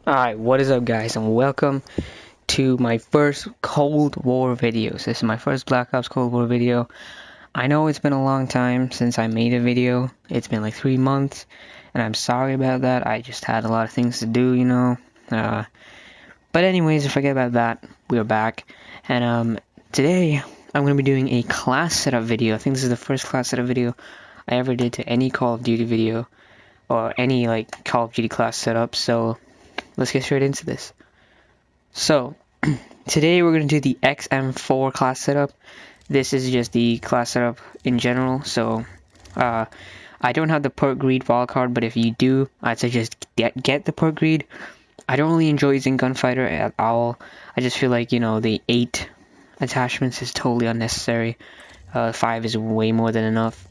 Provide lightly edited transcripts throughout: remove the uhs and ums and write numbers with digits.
Alright, what is up guys, and welcome to my first Cold War video. So this is my first Black Ops Cold War video. I know it's been a long time since I made a video. It's been like 3 months, and I'm sorry about that. I just had a lot of things to do, you know. But anyways, forget about that. We're back, and today I'm going to be doing a class setup video. I think this is the first class setup video I ever did to any Call of Duty video, or any like Call of Duty class setup, so let's get straight into this. So, today we're going to do the XM4 class setup. This is just the class setup in general, so I don't have the perk greed wildcard, but if you do, I'd suggest get the perk greed. I don't really enjoy using gunfighter at all. I just feel like, you know, the 8 attachments is totally unnecessary. 5 is way more than enough.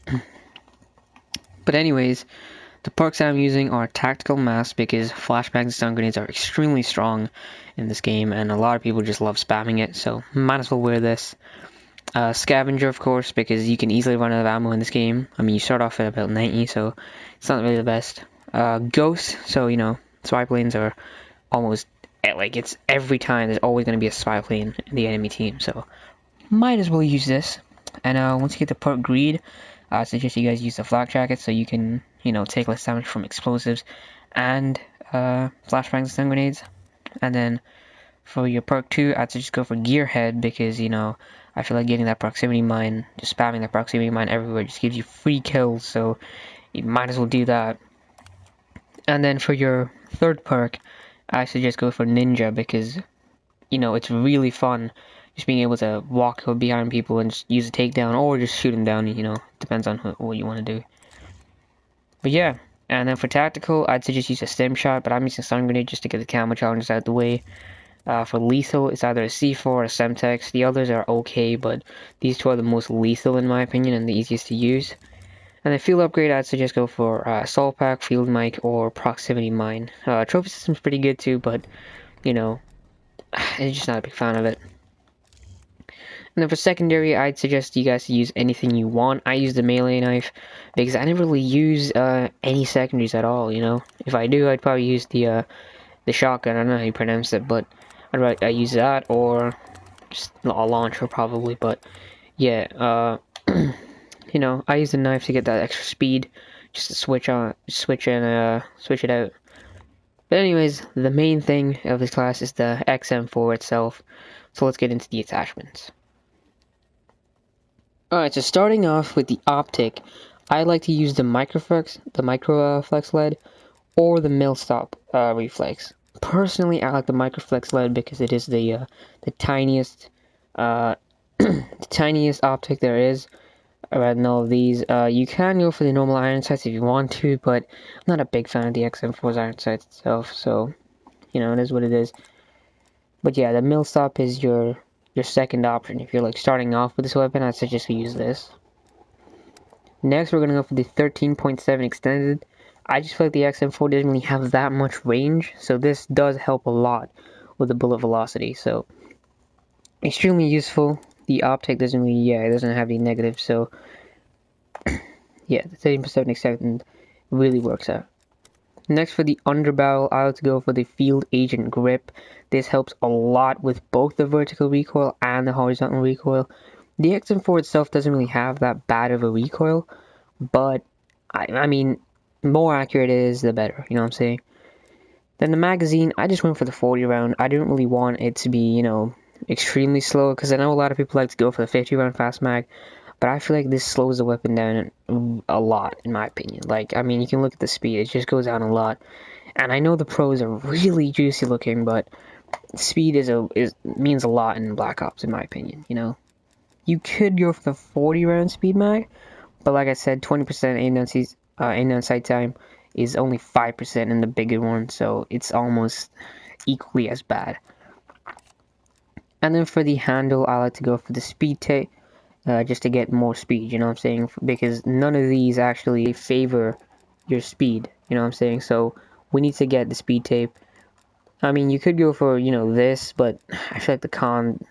But anyways, the perks that I'm using are Tactical Mask, because flashbangs and stun grenades are extremely strong in this game, and a lot of people just love spamming it, so might as well wear this. Scavenger, of course, because you can easily run out of ammo in this game. I mean, you start off at about 90, so it's not really the best. Ghost, so, you know, spy planes are almost, like, it's every time there's always going to be a spy plane in the enemy team, so might as well use this. And once you get the perk greed, I suggest you guys use the flak jacket so you can, you know, take less damage from explosives and flashbangs and stun grenades. And then for your perk 2, I'd suggest go for Gearhead, because, you know, I feel like getting that proximity mine, just spamming that proximity mine everywhere just gives you free kills, so you might as well do that. And then for your third perk, I suggest go for Ninja, because, you know, it's really fun just being able to walk behind people and just use a takedown, or just shoot them down, you know, depends on what you want to do. But yeah, and then for tactical, I'd suggest use a stim shot, but I'm using stun grenade just to get the camo challenges out of the way. For lethal, it's either a C4 or a Semtex. The others are okay, but these two are the most lethal in my opinion and the easiest to use. And then field upgrade, I'd suggest go for assault pack, field mic, or proximity mine. Trophy system's pretty good too, but, you know, I'm just not a big fan of it. And then for secondary, I'd suggest you guys to use anything you want. I use the melee knife because I never really use any secondaries at all, you know. If I do, I'd probably use the shotgun. I don't know how you pronounce it, but I use that, or just a launcher probably. But yeah, you know, I use the knife to get that extra speed, just to switch it out. But anyways, the main thing of this class is the XM4 itself. So let's get into the attachments. Alright, so starting off with the optic, I like to use the Microflex LED, or the Millstop reflex. Personally, I like the Microflex LED because it is the tiniest the tiniest optic there is around all of these. You can go for the normal iron sights if you want to, but I'm not a big fan of the XM4's iron sights itself, so, you know, it is what it is. But yeah, the Millstop is your second option. If you're like starting off with this weapon, I'd suggest you use this. Next, we're gonna go for the 13.7 extended. I just feel like the XM4 doesn't really have that much range, so this does help a lot with the bullet velocity. So extremely useful. The optic doesn't really, it doesn't have any negatives, so yeah, the 13.7 extended really works out. Next, for the underbarrel, I like to go for the Field Agent Grip. This helps a lot with both the vertical recoil and the horizontal recoil. The XM4 itself doesn't really have that bad of a recoil, but, I mean, more accurate it is, the better, you know what I'm saying? Then the magazine, I just went for the 40 round. I didn't really want it to be, you know, extremely slow, because I know a lot of people like to go for the 50 round fast mag, but I feel like this slows the weapon down a lot, in my opinion. Like, I mean, you can look at the speed, it just goes down a lot. And I know the pros are really juicy looking, but speed means a lot in Black Ops, in my opinion, you know? You could go for the 40 round speed mag, but like I said, 20% aim down sight time is only 5% in the bigger one, so it's almost equally as bad. And then for the handle, I like to go for the speed tape, just to get more speed, you know what I'm saying? Because none of these actually favor your speed, you know what I'm saying? So we need to get the speed tape. I mean, you could go for, you know, this, but I feel like the con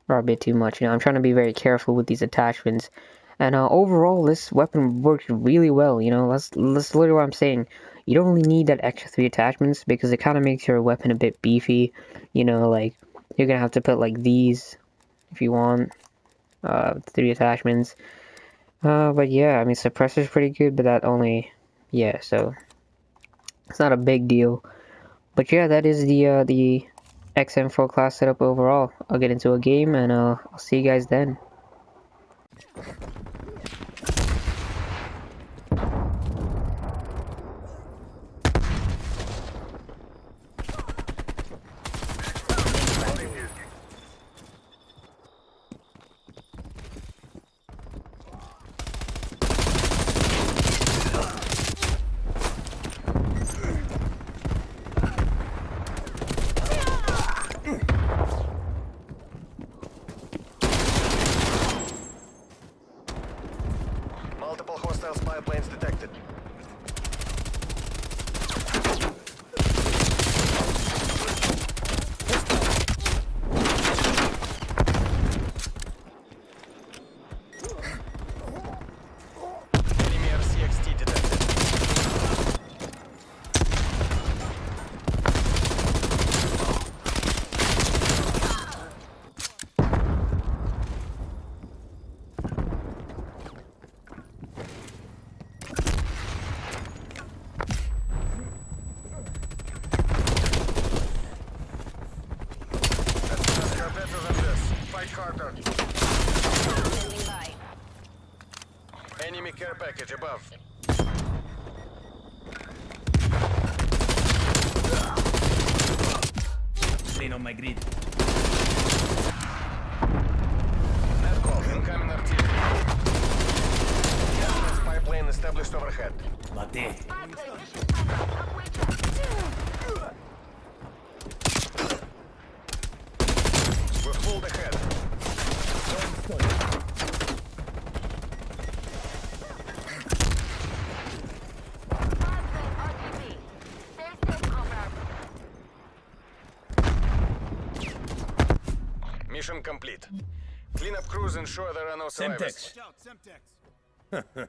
are a bit too much, you know? I'm trying to be very careful with these attachments, And overall, this weapon works really well. You know, that's literally what I'm saying. You don't really need that extra 3 attachments because it kind of makes your weapon a bit beefy. You know, like you're gonna have to put like these if you want 3 attachments. But yeah, I mean, suppressor's pretty good, but that only, yeah, so it's not a big deal. But yeah, that is the XM4 class setup overall. I'll get into a game and I'll see you guys then. Multiple hostile spy planes detected. Enemy RCXT detected. You're better than this. Fight harder. Enemy care package above. Plane on my grid. Net call. Incoming artillery. Gas spy plane established overhead. Late. We're pulled ahead. Mission complete. Clean up crews, ensure there are no survivors. Semtex.